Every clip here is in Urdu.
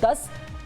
10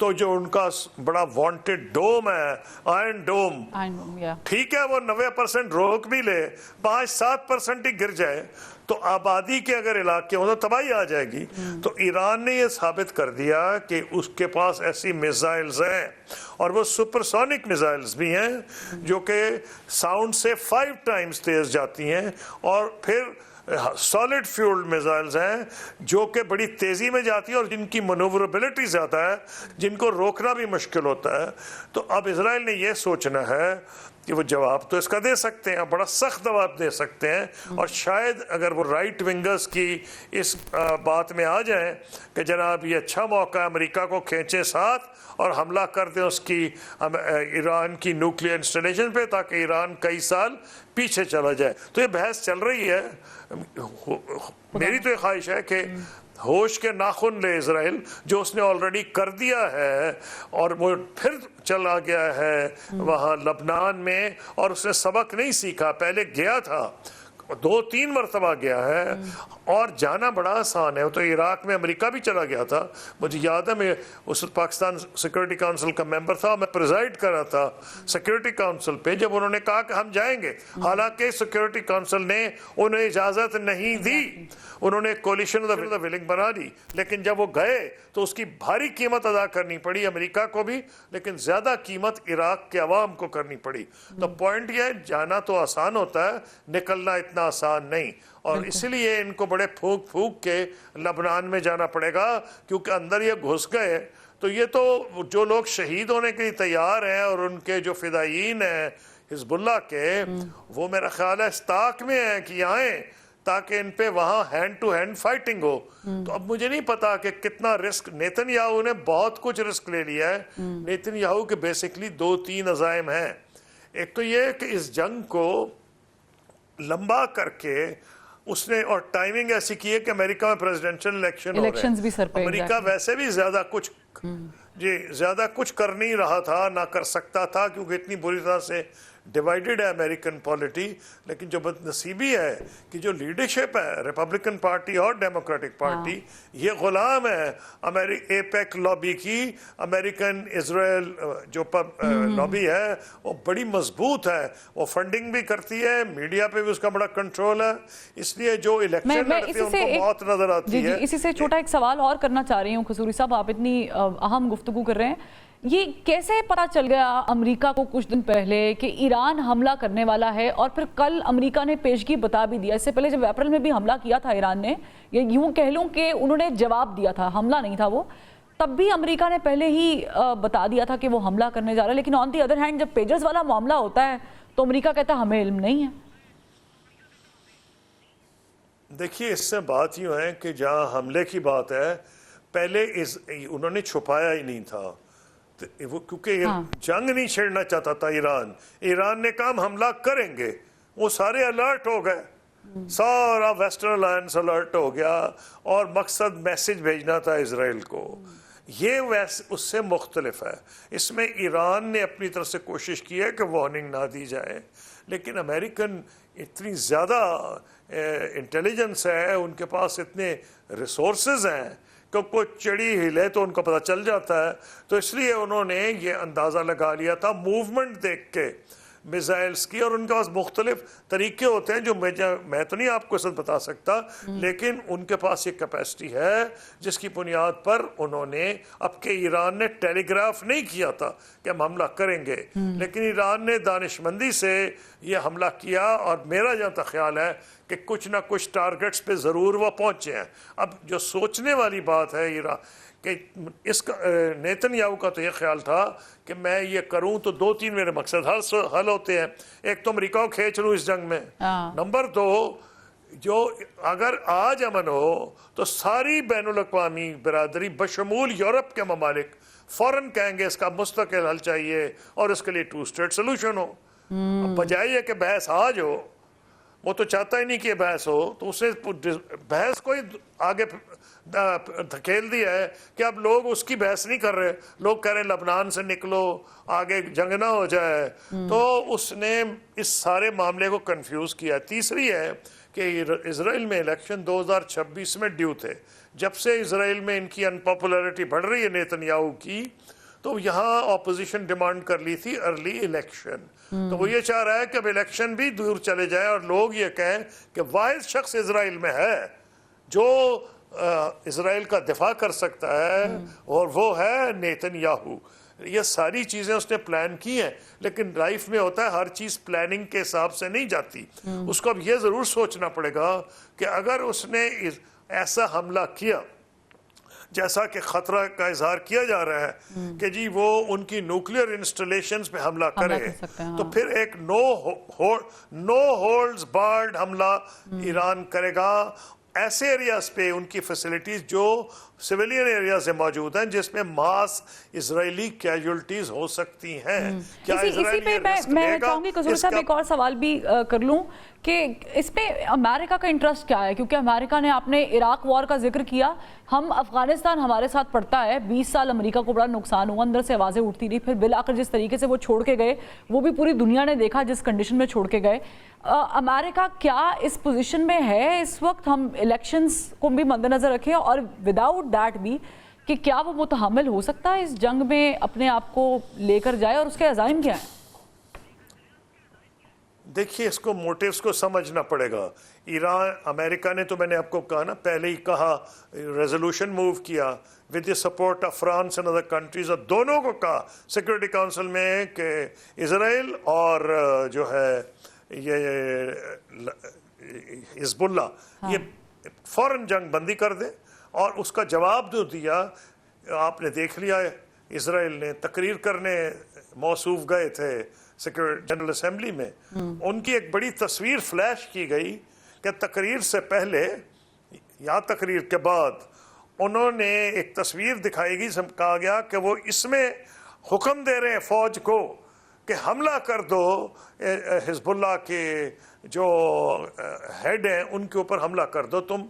تو جو ان کا بڑا وانٹڈ ڈوم ہے آئرن ڈوم ٹھیک ہے وہ 90% روک بھی لے 5-7% ہی گر جائے تو آبادی کے اگر علاقے ہوں تو تباہی آ جائے گی. تو ایران نے یہ ثابت کر دیا کہ اس کے پاس ایسی میزائلز ہیں اور وہ سپرسونک میزائلز بھی ہیں جو کہ ساؤنڈ سے 5 ٹائمز تیز جاتی ہیں اور پھر سالڈ فیولڈ میزائلز ہیں جو کہ بڑی تیزی میں جاتی ہیں اور جن کی منوربلٹی زیادہ ہے جن کو روکنا بھی مشکل ہوتا ہے. تو اب اسرائیل نے یہ سوچنا ہے کہ وہ جواب تو اس کا دے سکتے ہیں بڑا سخت جواب دے سکتے ہیں اور شاید اگر وہ رائٹ ونگرز کی اس بات میں آ جائیں کہ جناب یہ اچھا موقع ہے امریکہ کو کھینچیں ساتھ اور حملہ کر دیں اس کی ایران کی نیوکلیئر انسٹالیشن پہ تاکہ ایران کئی سال پیچھے چلا جائے. تو یہ بحث چل رہی ہے. میری تو یہ خواہش ہے کہ ہوش کے ناخن لے اسرائیل جو اس نے آلریڈی کر دیا ہے اور وہ پھر چلا گیا ہے وہاں لبنان میں اور اس نے سبق نہیں سیکھا. پہلے گیا تھا 2-3 مرتبہ گیا ہے اور جانا بڑا آسان ہے. وہ تو عراق میں امریکہ بھی چلا گیا تھا. مجھے یاد ہے میں اس وقت پاکستان سیکورٹی کونسل کا ممبر تھا میں پریزائڈ کر رہا تھا سیکورٹی کونسل پہ جب انہوں نے کہا کہ ہم جائیں گے حالانکہ سیکورٹی کونسل نے انہیں اجازت نہیں دی. انہوں نے کولیشن آف دا ولنگ بنا دی لیکن جب وہ گئے تو اس کی بھاری قیمت ادا کرنی پڑی امریکہ کو بھی لیکن زیادہ قیمت عراق کے عوام کو کرنی پڑی. تو پوائنٹ یہ ہے جانا تو آسان ہوتا ہے نکلنا اتنا آسان نہیں اور اس لیے ان کو بڑے پھونک کے لبنان میں جانا پڑے گا کیونکہ اندر یہ گھس گئے. تو یہ تو جو لوگ شہید ہونے کے لیے تیار ہیں اور ان کے جو فدائین ہیں حزب اللہ کے وہ میرا خیال ہے استاق میں ہیں کہ آئیں تاکہ ان پہ وہاں ہینڈ ٹو ہینڈ فائٹنگ ہو. تو اب مجھے نہیں پتا کہ کتنا رسک نیتن یاہو نے بہت کچھ رسک لے لیا ہے. نیتن یاہو کے بیسکلی 2-3 عزائم ہیں. ایک تو یہ کہ اس جنگ کو لمبا کر کے اس نے اور ٹائمنگ ایسی کی ہے کہ امریکہ میں پریزیڈنشل الیکشن ہو رہے ہیں. امریکہ ویسے بھی زیادہ کچھ کر نہیں رہا تھا نہ کر سکتا تھا کیونکہ اتنی بری طرح سے ڈیوائیڈڈ ہے امریکن پالیٹی. لیکن جو بدنصیبی ہے کہ جو لیڈرشپ ہے ریپبلکن پارٹی اور ڈیموکریٹک پارٹی یہ غلام ہے ایپیک لابی کی. امریکن اسرائیل جو لابی ہے وہ بڑی مضبوط ہے وہ فنڈنگ بھی کرتی ہے میڈیا پہ بھی اس کا بڑا کنٹرول ہے. اس لیے جو الیکشن لڑتے ہیں ان کو بہت نظر آتی ہے. اسی سے چھوٹا ایک سوال اور کرنا چاہ رہی ہوں قصوری صاحب آپ اتنی اہم گفتگو کر رہے ہیں یہ کیسے پتا چل گیا امریکہ کو کچھ دن پہلے کہ ایران حملہ کرنے والا ہے اور پھر کل امریکہ نے پیشگی بتا بھی دیا. اس سے پہلے جب اپریل میں بھی حملہ کیا تھا ایران نے یا یوں کہہ لوں کہ انہوں نے جواب دیا تھا حملہ نہیں تھا وہ تب بھی امریکہ نے پہلے ہی بتا دیا تھا کہ وہ حملہ کرنے جا رہا ہے. لیکن آن دی ادر ہینڈ جب پیجرز والا معاملہ ہوتا ہے تو امریکہ کہتا ہے ہمیں علم نہیں ہے. دیکھیے اس سے بات یوں ہے کہ جہاں حملے کی بات ہے پہلے انہوں نے چھپایا ہی نہیں تھا کیونکہ جنگ نہیں چھیڑنا چاہتا تھا ایران نے کہا ہم حملہ کریں گے. وہ سارے الرٹ ہو گئے سارا ویسٹرن الائنس الرٹ ہو گیا اور مقصد میسج بھیجنا تھا اسرائیل کو. یہ اس سے مختلف ہے. اس میں ایران نے اپنی طرف سے کوشش کی ہے کہ وارننگ نہ دی جائے لیکن امریکن اتنی زیادہ انٹیلیجنس ہے ان کے پاس اتنے ریسورسز ہیں کہ کوئی چڑی ہلے تو ان کو پتہ چل جاتا ہے. تو اس لیے انہوں نے یہ اندازہ لگا لیا تھا موومنٹ دیکھ کے میزائلز کی اور ان کے پاس مختلف طریقے ہوتے ہیں جو میں تو نہیں آپ کو سب بتا سکتا لیکن ان کے پاس یہ کیپیسٹی ہے جس کی بنیاد پر انہوں نے اب کہ ایران نے ٹیلی گراف نہیں کیا تھا کہ ہم حملہ کریں گے لیکن ایران نے دانشمندی سے یہ حملہ کیا اور میرا جہاں تک خیال ہے کہ کچھ نہ کچھ ٹارگٹس پہ ضرور وہ پہنچے ہیں. اب جو سوچنے والی بات ہے کہ اس کا نیتن یاہو کا تو یہ خیال تھا کہ میں یہ کروں تو 2-3 میرے مقصد حل ہوتے ہیں. ایک تو امریکہ کو کھینچ لوں اس جنگ میں. نمبر 2 جو اگر آج امن ہو تو ساری بین الاقوامی برادری بشمول یورپ کے ممالک فوراً کہیں گے اس کا مستقل حل چاہیے اور اس کے لیے 2 اسٹیٹ سولوشن ہو. بجائے یہ کہ بحث آج ہو وہ تو چاہتا ہی نہیں کہ بحث ہو تو اسے بحث کو ہی آگے دھکیل دیا ہے کہ اب لوگ اس کی بحث نہیں کر رہے. لوگ کہہ رہے ہیں لبنان سے نکلو آگے جنگ نہ ہو جائے. تو اس نے اس سارے معاملے کو کنفیوز کیا. تیسری ہے کہ اسرائیل میں الیکشن 2026 میں ڈیو تھے. جب سے اسرائیل میں ان کی انپاپولرٹی بڑھ رہی ہے نیتن یاہو کی, تو یہاں اپوزیشن ڈیمانڈ کر لی تھی ارلی الیکشن. تو وہ یہ چاہ رہا ہے کہ اب الیکشن بھی دور چلے جائے اور لوگ یہ کہیں کہ واحد شخص اسرائیل میں ہے جو اسرائیل کا دفاع کر سکتا ہے اور وہ ہے نیتن یاہو. یہ ساری چیزیں اس نے پلان کی ہیں, لیکن لائف میں ہوتا ہے ہر چیز پلاننگ کے حساب سے نہیں جاتی. اس کو اب یہ ضرور سوچنا پڑے گا کہ اگر اس نے ایسا حملہ کیا جیسا کہ خطرہ کا اظہار کیا جا رہا ہے کہ جی وہ ان کی نیوکلیئر انسٹالیشنز پہ حملہ کرے, تو پھر ایک نو ہولڈز بارڈ حملہ ایران کرے گا ایسے ایریاز پہ, ان کی فیسلٹیز جو سویلین ایریاز میں موجود ہیں جس میں ماس اسرائیلی کیجولٹیز ہو سکتی ہیں. کیا اسی پہ میں چاہوں گی قصور صاحب ایک اور سوال بھی کر لوں کہ اس پہ امریکہ کا انٹرسٹ کیا ہے, کیونکہ امریکہ نے آپ نے عراق وار کا ذکر کیا, ہم افغانستان ہمارے ساتھ پڑتا ہے, 20 سال امریکہ کو بڑا نقصان ہوا, اندر سے آوازیں اٹھتی رہی, پھر بالآخر جس طریقے سے وہ چھوڑ کے گئے وہ بھی پوری دنیا نے دیکھا جس کنڈیشن میں چھوڑ کے گئے. امریکہ کیا اس پوزیشن میں ہے اس وقت, ہم الیکشنز کو بھی مد نظر رکھیں اور وداؤٹ دیٹ بھی, کہ کیا وہ متحمل ہو سکتا ہے اس جنگ میں اپنے آپ کو لے کر جائے, اور اس کے عزائم کیا ہیں؟ دیکھیے اس کو موٹیوز کو سمجھنا پڑے گا. ایران امریکہ نے تو میں نے آپ کو کہا نا پہلے ہی کہا, ریزولوشن موو کیا with the support of France and other countries, اور دونوں کو کہا سیکورٹی کونسل میں کہ اسرائیل اور جو ہے یہ حزب اللہ یہ فوراً جنگ بندی کر دے. اور اس کا جواب جو دیا آپ نے دیکھ لیا, اسرائیل نے تقریر کرنے موصوف گئے تھے جنرل اسمبلی میں, ان کی ایک بڑی تصویر فلیش کی گئی کہ تقریر سے پہلے یا تقریر کے بعد انہوں نے ایک تصویر دکھائی گئی, کہا گیا کہ وہ اس میں حکم دے رہے ہیں فوج کو کہ حملہ کر دو حزب اللہ کے جو ہیڈ ہیں ان کے اوپر حملہ کر دو تم.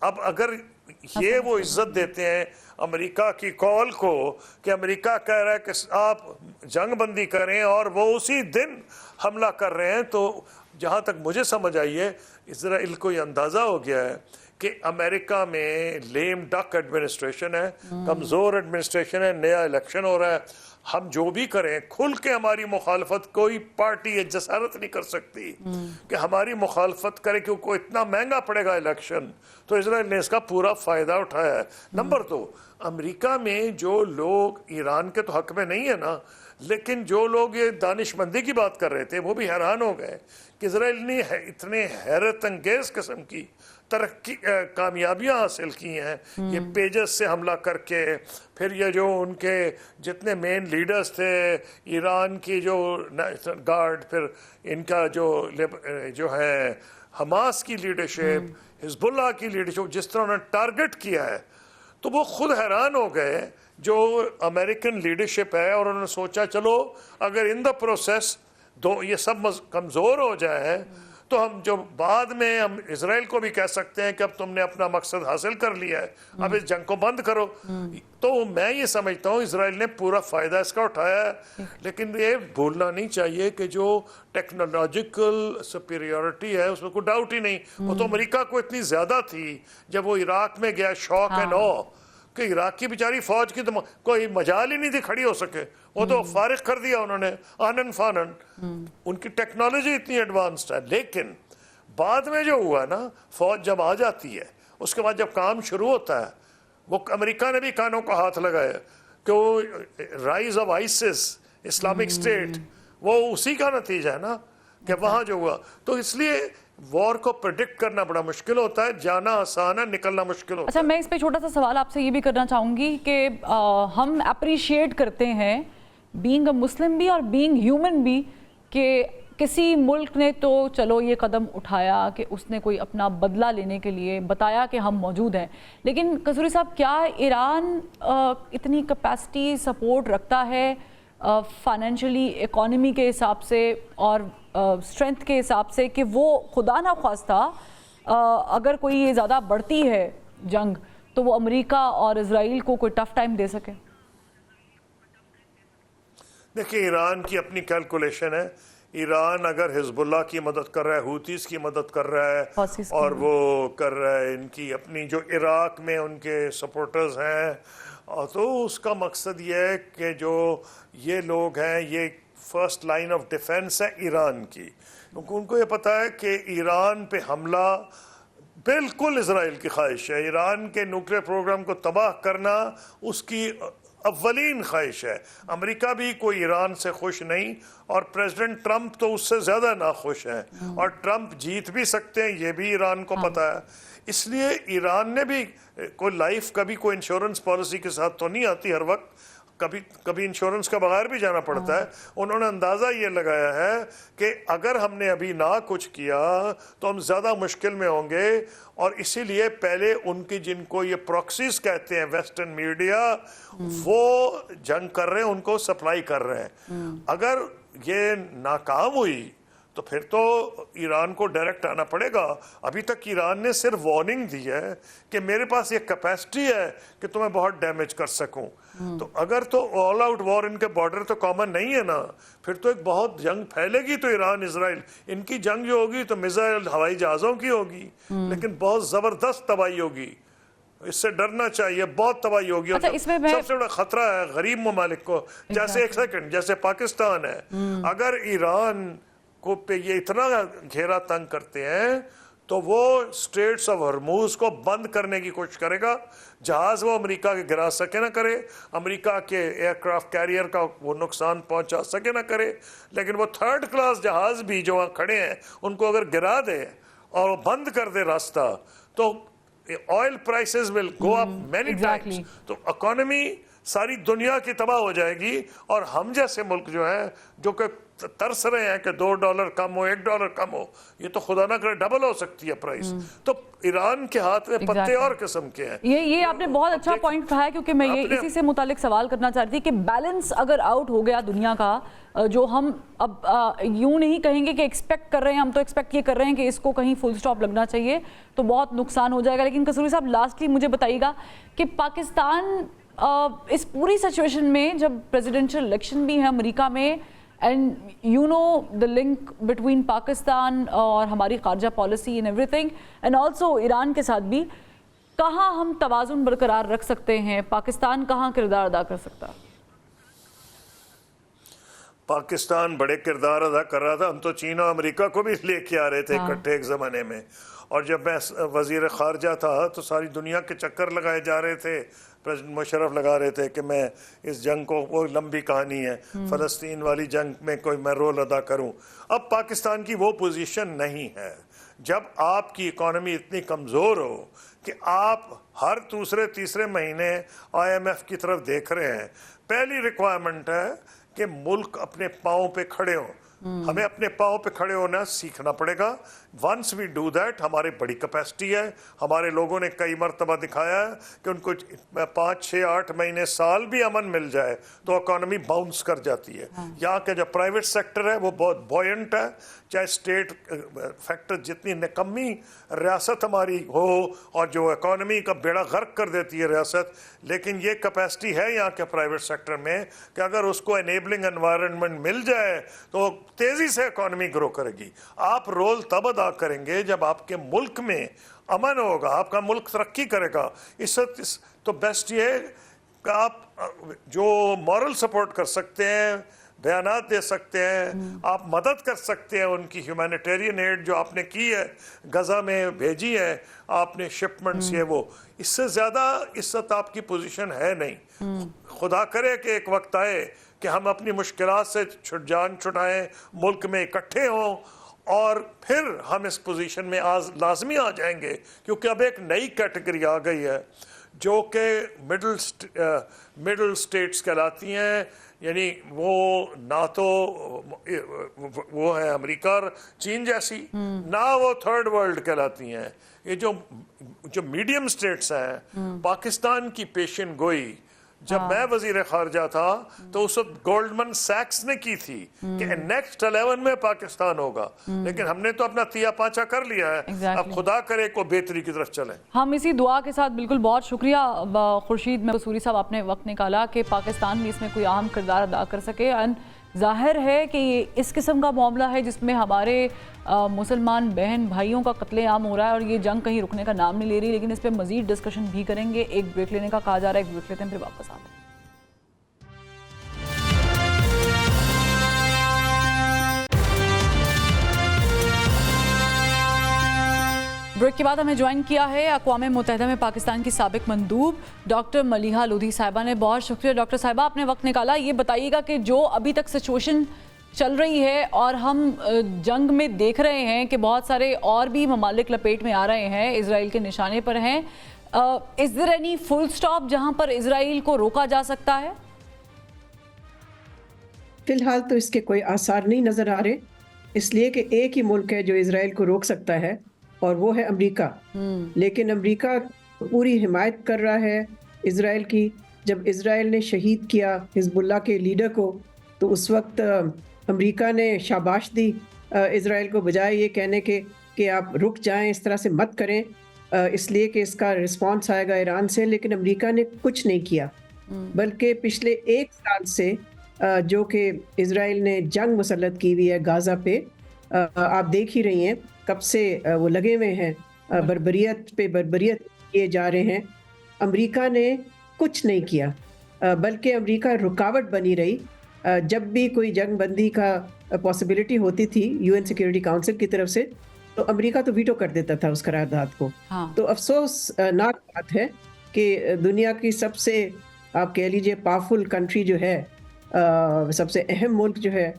اب اگر یہ وہ عزت دیتے ہیں امریکہ کی کال کو کہ امریکہ کہہ رہا ہے کہ آپ جنگ بندی کریں اور وہ اسی دن حملہ کر رہے ہیں, تو جہاں تک مجھے سمجھ آئی ہے اسرائیل کو یہ اندازہ ہو گیا ہے کہ امریکہ میں لیم ڈک ایڈمنسٹریشن ہے, کمزور ایڈمنسٹریشن ہے, نیا الیکشن ہو رہا ہے, ہم جو بھی کریں کھل کے ہماری مخالفت کوئی پارٹی یہ جسارت نہیں کر سکتی کہ ہماری مخالفت کرے, کیونکہ اتنا مہنگا پڑے گا الیکشن. تو اسرائیل نے اس کا پورا فائدہ اٹھایا ہے. نمبر 2, امریکہ میں جو لوگ ایران کے تو حق میں نہیں ہے نا, لیکن جو لوگ یہ دانش مندی کی بات کر رہے تھے وہ بھی حیران ہو گئے کہ اسرائیل نے اتنے حیرت انگیز قسم کی کامیابیاں حاصل کی ہیں, یہ پیجز سے حملہ کر کے, پھر یہ جو ان کے جتنے مین لیڈرز تھے ایران کی جو گارڈ, پھر ان کا جو ہے حماس کی لیڈرشپ, حزب اللہ کی لیڈرشپ, جس طرح انہوں نے ٹارگٹ کیا ہے, تو وہ خود حیران ہو گئے جو امریکن لیڈرشپ ہے, اور انہوں نے سوچا چلو اگر ان دا پروسیس یہ سب کمزور ہو جائے تو ہم جو بعد میں ہم اسرائیل کو بھی کہہ سکتے ہیں کہ اب تم نے اپنا مقصد حاصل کر لیا ہے, اب اس جنگ کو بند کرو. تو میں یہ سمجھتا ہوں اسرائیل نے پورا فائدہ اس کا اٹھایا ہے, لیکن یہ بھولنا نہیں چاہیے کہ جو ٹیکنالوجیکل سپیریورٹی ہے اس میں کوئی ڈاؤٹ ہی نہیں, وہ تو امریکہ کو اتنی زیادہ تھی جب وہ عراق میں گیا, شوق اینڈ او کہ عراق کی بیچاری فوج کی تو کوئی مجال ہی نہیں تھی کھڑی ہو سکے, وہ تو فارغ کر دیا انہوں نے آنن فانن. ان کی ٹیکنالوجی اتنی ایڈوانسڈ ہے, لیکن بعد میں جو ہوا نا, فوج جب آ جاتی ہے اس کے بعد جب کام شروع ہوتا ہے, وہ امریکہ نے بھی کانوں کو ہاتھ لگایا کہ وہ rise of ISIS Islamic state وہ اسی کا نتیجہ ہے نا کہ وہاں جو ہوا. تو اس لیے وار کو پریڈکٹ کرنا بڑا مشکل ہوتا ہے, جانا آسان ہے, نکلنا مشکل ہوتا ہے. اچھا, میں اس پہ چھوٹا سا سوال آپ سے یہ بھی کرنا چاہوں گی کہ ہم اپریشیٹ کرتے ہیں بینگ اے مسلم بھی اور بینگ ہیومن بھی کہ کسی ملک نے تو چلو یہ قدم اٹھایا کہ اس نے کوئی اپنا بدلہ لینے کے لیے بتایا کہ ہم موجود ہیں, لیکن قصوری صاحب کیا ایران اتنی کیپیسٹی سپورٹ رکھتا ہے فائنینشلی, اکانومی کے حساب سے اور اسٹرینتھ کے حساب سے کہ وہ خدا نخواستہ اگر کوئی یہ زیادہ بڑھتی ہے جنگ تو وہ امریکہ اور اسرائیل کو کوئی ٹف ٹائم دے سکے؟ دیکھیں ایران کی اپنی کیلکولیشن ہے ایران اگر حزب اللہ کی مدد کر رہا ہے، ہوتیز کی مدد کر رہا ہے اور وہ کر رہا ہے ان کی اپنی جو عراق میں ان کے سپورٹرز ہیں، تو اس کا مقصد یہ ہے کہ جو یہ لوگ ہیں یہ فرسٹ لائن آف ڈیفنس ہے ایران کی، کیونکہ ان کو یہ پتہ ہے کہ ایران پہ حملہ بالکل اسرائیل کی خواہش ہے، ایران کے نیوکلیئر پروگرام کو تباہ کرنا اس کی اولین خواہش ہے۔ امریکہ بھی کوئی ایران سے خوش نہیں، اور پریزیڈنٹ ٹرمپ تو اس سے زیادہ ناخوش ہیں، اور ٹرمپ جیت بھی سکتے ہیں یہ بھی ایران کو پتہ ہے۔ اس لیے ایران نے بھی کوئی لائف کبھی کوئی انشورنس پالیسی کے ساتھ تو نہیں آتی ہر وقت، کبھی انشورنس کا بغیر بھی جانا پڑتا ہے۔ انہوں نے اندازہ یہ لگایا ہے کہ اگر ہم نے ابھی نہ کچھ کیا تو ہم زیادہ مشکل میں ہوں گے، اور اسی لیے پہلے ان کی جن کو یہ پروکسیز کہتے ہیں ویسٹرن میڈیا، وہ جنگ کر رہے ہیں، ان کو سپلائی کر رہے ہیں۔ اگر یہ ناکام ہوئی تو پھر تو ایران کو ڈائریکٹ آنا پڑے گا۔ ابھی تک ایران نے صرف وارننگ دی ہے کہ میرے پاس یہ کیپیسٹی ہے کہ تمہیں بہت ڈیمیج کر سکوں، تو اگر تو آل آؤٹ وار ان کے بارڈر تو کامن نہیں ہے نا، پھر تو ایک بہت جنگ پھیلے گی، تو ایران اسرائیل ان کی جنگ جو ہوگی تو میزائل ہوائی جہازوں کی ہوگی، لیکن بہت زبردست تباہی ہوگی، اس سے ڈرنا چاہیے، بہت تباہی ہوگی۔ اور سب سے بڑا خطرہ ہے غریب ممالک کو، جیسے ایک سیکنڈ جیسے پاکستان ہے، اگر ایران کو پہ یہ اتنا گھیرا تنگ کرتے ہیں تو وہ اسٹریٹس آف ہرموز کو بند کرنے کی کوشش کرے گا، جہاز وہ امریکہ کے گرا سکے نہ کرے، امریکہ کے ایئر کرافٹ کیریئر کا وہ نقصان پہنچا سکے نہ کرے، لیکن وہ تھرڈ کلاس جہاز بھی جو وہاں کھڑے ہیں ان کو اگر گرا دے اور بند کر دے راستہ، تو آئل پرائسز ول گو اپ مینی ٹائمز، تو اکانومی ساری دنیا کی تباہ ہو جائے گی، اور ہم جیسے ملک جو ہیں جو کہ ترس رہے ہیں کہ $2 کم ہو، $1 کم ہو، یہ تو خدا نہ کرے ڈبل ہو سکتی ہے پرائس، تو ایران کے ہاتھ میں پتے اور قسم کے ہیں۔ یہ آپ نے بہت اچھا پوائنٹ اٹھایا، کیونکہ میں یہ اسی سے متعلق سوال کرنا چاہتی تھی کہ بیلنس اگر آؤٹ ہو گیا دنیا کا، جو ہم اب یوں نہیں کہیں گے کہ ایکسپیکٹ کر رہے ہیں، ہم تو ایکسپیکٹ یہ کر رہے ہیں کہ اس کو کہیں فل سٹاپ لگنا چاہیے، تو بہت نقصان ہو جائے گا۔ لیکن قصوری صاحب لاسٹلی مجھے بتائیے گا کہ پاکستان اس پوری سچویشن میں، جب پریزیڈنشل الیکشن بھی ہے امریکہ میں، and you know the link between Pakistan اور ہماری خارجہ policy and everything, and also Iran کے ساتھ بھی، کہاں ہم توازن برقرار رکھ سکتے ہیں؟ پاکستان کہاں کردار ادا کر سکتا ہے؟ پاکستان بڑے کردار ادا کر رہا تھا، ہم تو چین اور امریکہ کو بھی لے کے آ رہے تھے اکٹھے ایک زمانے میں، اور جب میں وزیر خارجہ تھا تو ساری دنیا کے چکر لگائے جا رہے تھے، پریزیڈنٹ مشرف لگا رہے تھے کہ میں اس جنگ کو، وہ لمبی کہانی ہے، فلسطین والی جنگ میں کوئی میں رول ادا کروں۔ اب پاکستان کی وہ پوزیشن نہیں ہے۔ جب آپ کی اکانومی اتنی کمزور ہو کہ آپ ہر دوسرے تیسرے مہینے IMF کی طرف دیکھ رہے ہیں، پہلی ریکوائرمنٹ ہے کہ ملک اپنے پاؤں پہ کھڑے ہوں۔ ہمیں اپنے پاؤں پہ کھڑے ہونا سیکھنا پڑے گا۔ ونس وی ڈو دیٹ، ہمارے بڑی کیپیسٹی ہے، ہمارے لوگوں نے کئی مرتبہ دکھایا ہے کہ ان کو 5 6 8 مہینے سال بھی امن مل جائے تو اکانومی باؤنس کر جاتی ہے۔ یہاں کا جو پرائیویٹ سیکٹر ہے وہ بہت بوئنٹ ہے، چاہے اسٹیٹ فیکٹر جتنی نکمی ریاست ہماری ہو اور جو اکانومی کا بیڑا غرق کر دیتی ہے ریاست، لیکن یہ کیپیسٹی ہے یہاں کے پرائیویٹ سیکٹر میں کہ اگر اس کو انیبلنگ انوائرمنٹ مل جائے تو تیزی سے اکانومی گرو کرے گی۔ آپ رول تب ادا کریں گے جب آپ کے ملک میں امن ہوگا، آپ کا ملک ترقی کرے گا۔ اس تو بیسٹ یہ ہے کہ آپ جو مورل سپورٹ کر سکتے ہیں، بیانات دے سکتے ہیں، آپ مدد کر سکتے ہیں، ان کی ہیومینیٹیرین ایڈ جو آپ نے کی ہے، غزہ میں بھیجی ہے آپ نے شپمنٹس، یہ وہ، اس سے زیادہ عزت آپ کی پوزیشن ہے نہیں۔ خدا کرے کہ ایک وقت آئے کہ ہم اپنی مشکلات سے جان چھٹائیں، ملک میں اکٹھے ہوں، اور پھر ہم اس پوزیشن میں لازمی آ جائیں گے، کیونکہ اب ایک نئی کیٹیگری آ گئی ہے جو کہ مڈل سٹیٹس کہلاتی ہیں، یعنی وہ نہ تو وہ ہے امریکہ اور چین جیسی، نہ وہ تھرڈ ورلڈ کہلاتی ہیں۔ یہ جو میڈیم سٹیٹس ہیں، پاکستان کی پیشن گوئی جب میں وزیر خارجہ تھا تو اس وقت گولڈمن سیکس نے کی تھی کہ نیکسٹ 11 میں پاکستان ہوگا، لیکن ہم نے تو اپنا تیا پانچا کر لیا ہے، اب خدا کرے کو بہتری کی طرف چلیں۔ ہم اسی دعا کے ساتھ بالکل، بہت شکریہ خورشید قصوری صاحب، آپ نے وقت نکالا کہ پاکستان بھی اس میں کوئی اہم کردار ادا کر سکے، ظاہر ہے کہ یہ اس قسم کا معاملہ ہے جس میں ہمارے مسلمان بہن بھائیوں کا قتل عام ہو رہا ہے اور یہ جنگ کہیں رکنے کا نام نہیں لے رہی، لیکن اس پہ مزید ڈسکشن بھی کریں گے. ایک بریک لینے کا کہا جا رہا ہے، ایک بریک لیتے ہیں پھر واپس آتے ہیں. بریک کے بعد ہمیں جوائن کیا ہے اقوام متحدہ میں پاکستان کی سابق مندوب ڈاکٹر ملیحہ لودھی صاحبہ نے. بہت شکریہ ڈاکٹر صاحبہ، آپ نے وقت نکالا. یہ بتائیے گا کہ جو ابھی تک سچویشن چل رہی ہے اور ہم جنگ میں دیکھ رہے ہیں کہ بہت سارے اور بھی ممالک لپیٹ میں آ رہے ہیں، اسرائیل کے نشانے پر ہیں. از دیر اینی فل سٹاپ جہاں پر اسرائیل کو روکا جا سکتا ہے؟ فی الحال تو اس کے کوئی آثار نہیں نظر آ رہے، اس لیے کہ ایک ہی ملک ہے جو اسرائیل کو روک سکتا ہے اور وہ ہے امریکہ. لیکن امریکہ پوری حمایت کر رہا ہے اسرائیل کی. جب اسرائیل نے شہید کیا حزب اللہ کے لیڈر کو تو اس وقت امریکہ نے شاباش دی اسرائیل کو، بجائے یہ کہنے کے کہ آپ رک جائیں، اس طرح سے مت کریں، اس لیے کہ اس کا رسپانس آئے گا ایران سے. لیکن امریکہ نے کچھ نہیں کیا، بلکہ پچھلے 1 سال سے جو کہ اسرائیل نے جنگ مسلط کی ہوئی ہے غازہ پہ، آپ دیکھ ہی رہی ہیں کب سے وہ لگے ہوئے ہیں، بربریت پہ بربریت کیے جا رہے ہیں. امریکہ نے کچھ نہیں کیا، بلکہ امریکہ رکاوٹ بنی رہی. جب بھی کوئی جنگ بندی کا پاسبلٹی ہوتی تھی UN سیکیورٹی کاؤنسل کی طرف سے، تو امریکہ تو ویٹو کر دیتا تھا اس قرارداد کو. تو افسوس ناک بات ہے کہ دنیا کی سب سے آپ کہہ لیجئے پاورفل کنٹری جو ہے، سب سے اہم ملک جو ہے،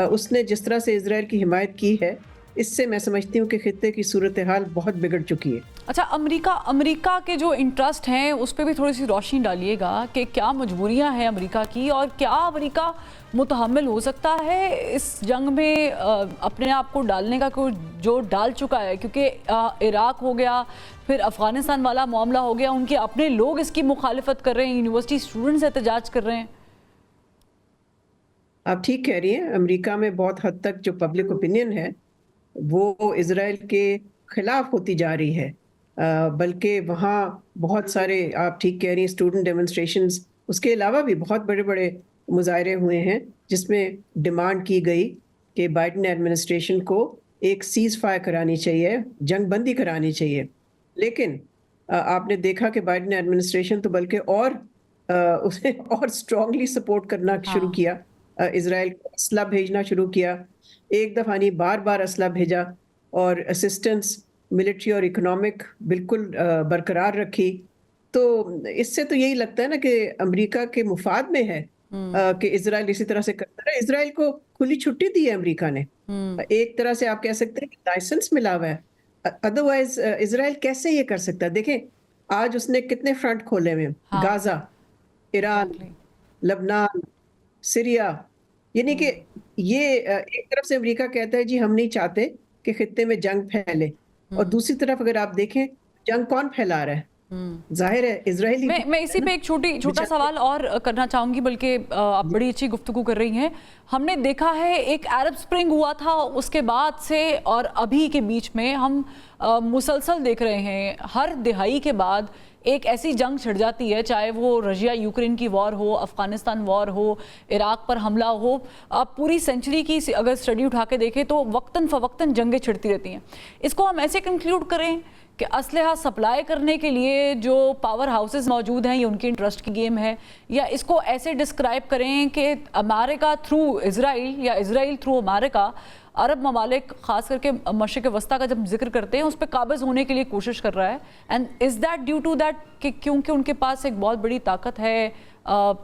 اس نے جس طرح سے اسرائیل کی حمایت کی ہے، اس سے میں سمجھتی ہوں کہ خطے کی صورتحال بہت بگڑ چکی ہے. اچھا، امریکہ کے جو انٹرسٹ ہیں اس پہ بھی تھوڑی سی روشنی ڈالیے گا کہ کیا مجبوریاں ہیں امریکہ کی اور کیا امریکہ متحمل ہو سکتا ہے اس جنگ میں اپنے آپ کو ڈالنے کا جو ڈال چکا ہے، کیونکہ عراق ہو گیا، پھر افغانستان والا معاملہ ہو گیا، ان کے اپنے لوگ اس کی مخالفت کر رہے ہیں، یونیورسٹی اسٹوڈنٹس احتجاج کر رہے ہیں. آپ ٹھیک کہہ رہی ہیں، امریکہ میں بہت حد تک جو پبلک اوپینین ہے وہ اسرائیل کے خلاف ہوتی جا رہی ہے، بلکہ وہاں بہت سارے آپ ٹھیک کہہ رہی ہیں اسٹوڈنٹ ڈیمونسٹریشنز، اس کے علاوہ بھی بہت بڑے بڑے مظاہرے ہوئے ہیں جس میں ڈیمانڈ کی گئی کہ بائیڈن ایڈمنسٹریشن کو ایک سیز فائر کرانی چاہیے، جنگ بندی کرانی چاہیے. لیکن آپ نے دیکھا کہ بائیڈن ایڈمنسٹریشن تو بلکہ اور اسے اور اسٹرانگلی سپورٹ کرنا شروع کیا، اسرائیل کو اسلحہ بھیجنا شروع کیا. ایک دفعہ نہیں، بار بار اسلحہ بھیجا اور اسسٹنس ملٹری اور اکنامک بالکل برقرار رکھی. تو اس سے تو یہی لگتا ہے نا کہ امریکہ کے مفاد میں ہے کہ اسرائیل اسی طرح سے کرتا رہے. اسرائیل کو کھلی چھٹی دی ہے امریکہ نے، ایک طرح سے آپ کہہ سکتے ہیں کہ لائسنس ملا ہوا ہے. ادروائز اسرائیل کیسے یہ کر سکتا ہے؟ دیکھیں آج اس نے کتنے فرنٹ کھولے ہوئے، غازہ، ایران، لبنان، سیریا. یعنی کہ یہ ایک طرف سے امریکہ کہتا ہے جی ہم نہیں چاہتے کہ خطے میں جنگ پھیلے، اور دوسری طرف اگر آپ دیکھیں جنگ کون پھیلا رہا ہے؟ ظاہر ہے اسرائیلی. میں اسی پہ ایک چھوٹا سوال اور کرنا چاہوں گی، بلکہ آپ بڑی اچھی گفتگو کر رہی ہیں. ہم نے دیکھا ہے ایک عرب سپرنگ ہوا تھا، اس کے بعد سے اور ابھی کے بیچ میں ہم مسلسل دیکھ رہے ہیں ہر دہائی کے بعد ایک ایسی جنگ چھڑ جاتی ہے، چاہے وہ رشیا یوکرین کی وار ہو، افغانستان وار ہو، عراق پر حملہ ہو. آپ پوری سینچری کی اگر اسٹڈی اٹھا کے دیکھیں تو وقتاً فوقتاً جنگیں چھڑتی رہتی ہیں. اس کو ہم ایسے کنکلیوڈ کریں کہ اسلحہ سپلائی کرنے کے لیے جو پاور ہاؤسز موجود ہیں یہ ان کے انٹرسٹ کی گیم ہے، یا اس کو ایسے ڈسکرائب کریں کہ امریکہ تھرو اسرائیل یا اسرائیل تھرو امریکہ عرب ممالک خاص کر کے مشرق وسطیٰ کا جب ذکر کرتے ہیں اس پہ قابض ہونے کے لیے کوشش کر رہا ہے. And is that due to that کہ کیونکہ ان کے پاس ایک بہت بڑی طاقت ہے،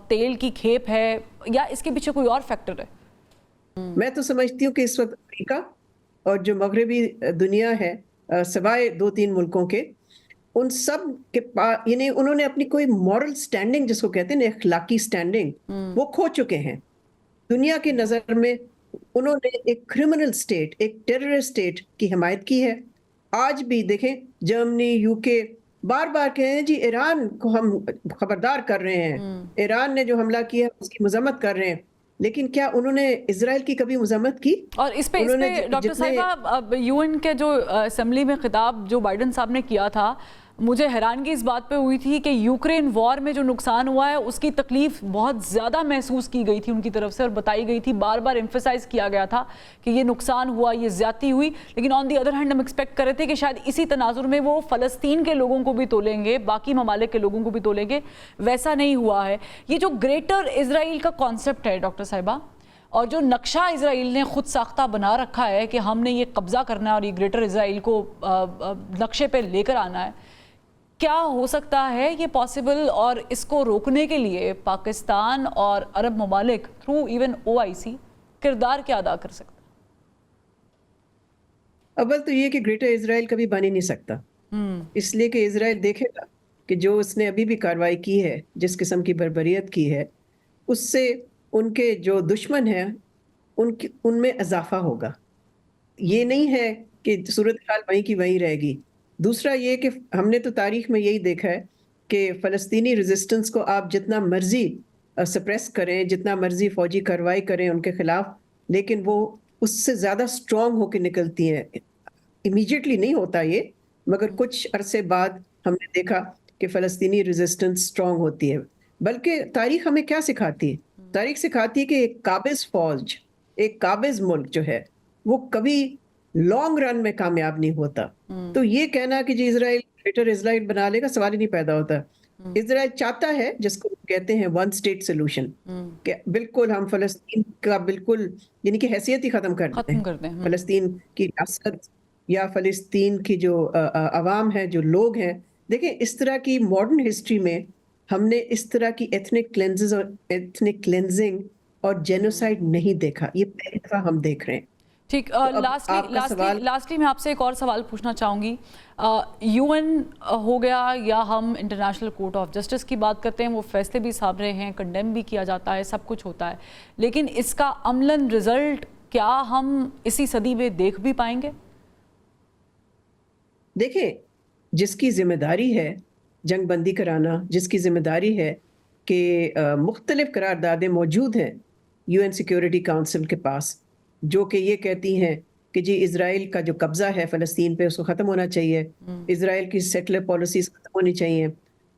تیل کی کھیپ ہے، یا اس کے پیچھے کوئی اور فیکٹر ہے؟ میں تو سمجھتی ہوں کہ اس وقت امریکہ اور جو مغربی دنیا ہے سوائے 2-3 ملکوں کے، ان سب کے پاس یعنی انہوں نے اپنی کوئی مورل سٹینڈنگ جس کو کہتے ہیں اخلاقی سٹینڈنگ وہ کھو چکے ہیں. دنیا کی نظر میں انہوں نے ایک کرمنل سٹیٹ، ایک ٹیررسٹ سٹیٹ کی حمایت کی ہے. آج بھی دیکھیں جرمنی، UK بار بار کہے ہیں جی ایران کو ہم خبردار کر رہے ہیں، ایران نے جو حملہ کیا اس کی مذمت کر رہے ہیں. لیکن کیا انہوں نے اسرائیل کی کبھی مذمت کی؟ اور اس پہ ڈاکٹر صاحبہ UN کے جو اسمبلی میں خطاب جو بائیڈن صاحب نے کیا تھا، مجھے حیرانگی اس بات پہ ہوئی تھی کہ یوکرین وار میں جو نقصان ہوا ہے اس کی تکلیف بہت زیادہ محسوس کی گئی تھی ان کی طرف سے اور بتائی گئی تھی, بار بار ایمفیسائز کیا گیا تھا کہ یہ نقصان ہوا, یہ زیادتی ہوئی. لیکن آن دی ادر ہینڈ ہم ایکسپیکٹ کر رہے تھے کہ شاید اسی تناظر میں وہ فلسطین کے لوگوں کو بھی تولیں گے, باقی ممالک کے لوگوں کو بھی تولیں گے. ویسا نہیں ہوا ہے. یہ جو گریٹر اسرائیل کا کانسیپٹ ہے ڈاکٹر صاحبہ, اور جو نقشہ اسرائیل نے خود ساختہ بنا رکھا ہے کہ ہم نے یہ قبضہ کرنا ہے اور یہ گریٹر اسرائیل کو نقشے پہ لے کر آنا ہے, کیا ہو سکتا ہے یہ پاسبل, اور اس کو روکنے کے لیے پاکستان اور عرب ممالک تھرو ایون OIC کردار کیا ادا کر سکتا؟ اول تو یہ کہ گریٹر اسرائیل کبھی بن ہی نہیں سکتا, اس لیے کہ اسرائیل دیکھے گا کہ جو اس نے ابھی بھی کارروائی کی ہے, جس قسم کی بربریت کی ہے, اس سے ان کے جو دشمن ہیں ان میں اضافہ ہوگا. یہ نہیں ہے کہ صورتحال وہیں کی وہیں رہے گی. دوسرا یہ کہ ہم نے تو تاریخ میں یہی دیکھا ہے کہ فلسطینی ریزسٹنس کو آپ جتنا مرضی سپریس کریں, جتنا مرضی فوجی کارروائی کریں ان کے خلاف, لیکن وہ اس سے زیادہ سٹرونگ ہو کے نکلتی ہیں. امیجیٹلی نہیں ہوتا یہ, مگر کچھ عرصے بعد ہم نے دیکھا کہ فلسطینی ریزسٹنس سٹرونگ ہوتی ہے. بلکہ تاریخ ہمیں کیا سکھاتی ہے؟ تاریخ سکھاتی ہے کہ ایک قابض فوج, ایک قابض ملک جو ہے وہ کبھی لانگ رن میں کامیاب نہیں ہوتا. تو یہ کہنا کہ جی اسرائیل گریٹر اسرائیل بنا لے گا, سوال ہی نہیں پیدا ہوتا. اسرائیل چاہتا ہے, جس کو کہتے ہیں ون اسٹیٹ سولوشن, کہ بالکل ہم فلسطین کا بالکل یعنی کہ حیثیت ہی ختم کر دیں. فلسطین کی ریاست یا فلسطین کی جو عوام ہے, جو لوگ ہیں, دیکھیں اس طرح کی ماڈرن ہسٹری میں ہم نے اس طرح کی ایتھنک کلینزز اور ایتھنک کلینزنگ اور جینوسائڈ نہیں دیکھا. یہ پہلی دفعہ ہم دیکھ رہے ہیں. ٹھیک, لاسٹلی میں آپ سے ایک اور سوال پوچھنا چاہوں گی. UN ہو گیا یا ہم انٹرنیشنل کورٹ آف جسٹس کی بات کرتے ہیں, وہ فیصلے بھی سامنے ہیں, کنڈیم بھی کیا جاتا ہے, سب کچھ ہوتا ہے, لیکن اس کا عملاً رزلٹ کیا ہم اسی صدی میں دیکھ بھی پائیں گے؟ دیکھیں, جس کی ذمہ داری ہے جنگ بندی کرانا, جس کی ذمہ داری ہے کہ مختلف قراردادیں موجود ہیں UN سیکیورٹی کاؤنسل کے پاس جو کہ یہ کہتی ہیں کہ جی اسرائیل کا جو قبضہ ہے فلسطین پہ اس کو ختم ہونا چاہیے, اسرائیل کی سیٹلر پالیسیز ختم ہونی چاہیے,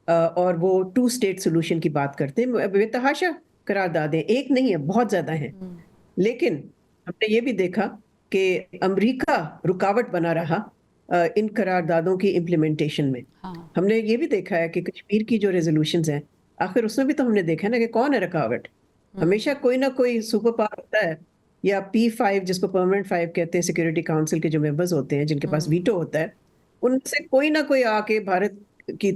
اور وہ 2 اسٹیٹ سولوشن کی بات کرتے ہیں. بے تحاشا قراردادیں, ایک نہیں ہے, بہت زیادہ ہیں. لیکن ہم نے یہ بھی دیکھا کہ امریکہ رکاوٹ بنا رہا ان قراردادوں کی امپلیمنٹیشن میں. ہم نے یہ بھی دیکھا ہے کہ کشمیر کی جو ریزولوشنز ہیں, آخر اس میں بھی تو ہم نے دیکھا نا کہ کون ہے رکاوٹ. ہمیشہ کوئی نہ کوئی سپر پاور ہوتا ہے, یا P5 جس کو پرماننٹ 5 کہتے ہیں, سیکیورٹی کاؤنسل کے جو ممبرز ہوتے ہیں جن کے پاس ویٹو ہوتا ہے, ان سے کوئی نہ کوئی آ کے بھارت کی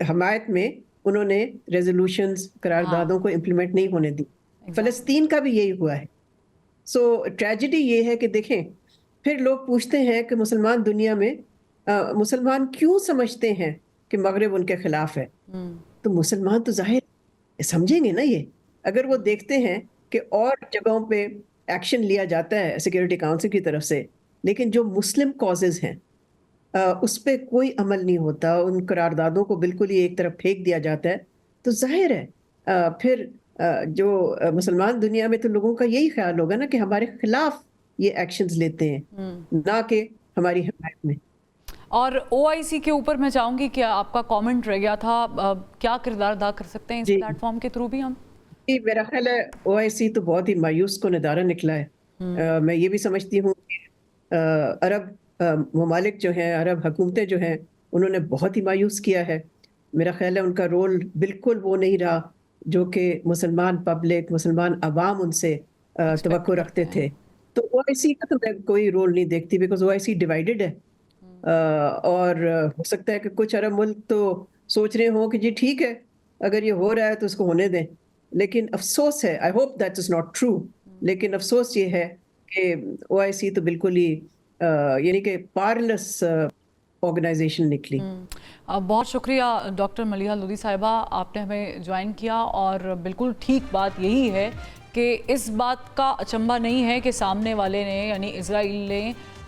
حمایت میں انہوں نے ریزولوشنز قراردادوں کو امپلیمنٹ نہیں ہونے دی. فلسطین کا بھی یہی ہوا ہے. سو ٹریجڈی یہ ہے کہ دیکھیں, پھر لوگ پوچھتے ہیں کہ مسلمان دنیا میں مسلمان کیوں سمجھتے ہیں کہ مغرب ان کے خلاف ہے. تو مسلمان تو ظاہر سمجھیں گے نا یہ, اگر وہ دیکھتے ہیں کہ اور جگہوں پہ ایکشن لیا جاتا ہے سیکیورٹی کاؤنسل کی طرف سے, لیکن جو مسلم کازز ہیں اس پہ کوئی عمل نہیں ہوتا, ان قراردادوں کو بالکل ہی ایک طرف پھینک دیا جاتا ہے, تو ظاہر ہے پھر جو مسلمان دنیا میں تو لوگوں کا یہی خیال ہوگا نا کہ ہمارے خلاف یہ ایکشنز لیتے ہیں, نہ کہ ہماری حمایت میں. اور OIC کے اوپر میں چاہوں گی کہ آپ کا کامنٹ رہ گیا تھا, کیا کردار ادا کر سکتے ہیں اس پلیٹ فارم کے تھرو بھی ہم؟ میرا خیال ہے OIC تو بہت ہی مایوس کو ندارہ نکلا ہے. میں یہ بھی سمجھتی ہوں کہ عرب ممالک جو ہیں, عرب حکومتیں جو ہیں, انہوں نے بہت ہی مایوس کیا ہے. میرا خیال ہے ان کا رول بالکل وہ نہیں رہا جو کہ مسلمان پبلک, مسلمان عوام ان سے توقع رکھتے تھے. تو OIC کا تو میں کوئی رول نہیں دیکھتی, بیکاز OIC ڈیوائیڈڈ ہے. اور ہو سکتا ہے کہ کچھ عرب ملک تو سوچ رہے ہوں کہ جی ٹھیک ہے, اگر یہ ہو رہا ہے تو اس کو ہونے دیں. لیکن افسوس ہے, I hope that is not true, لیکن افسوس یہ ہے کہ OIC تو بالکل ہی یعنی کہ پارلس آرگنائزیشن نکلی. بہت شکریہ ڈاکٹر ملیحہ لودھی صاحبہ, آپ نے ہمیں جوائن کیا, اور بالکل ٹھیک بات یہی ہے کہ اس بات کا اچنبھا نہیں ہے کہ سامنے والے نے یعنی اسرائیل نے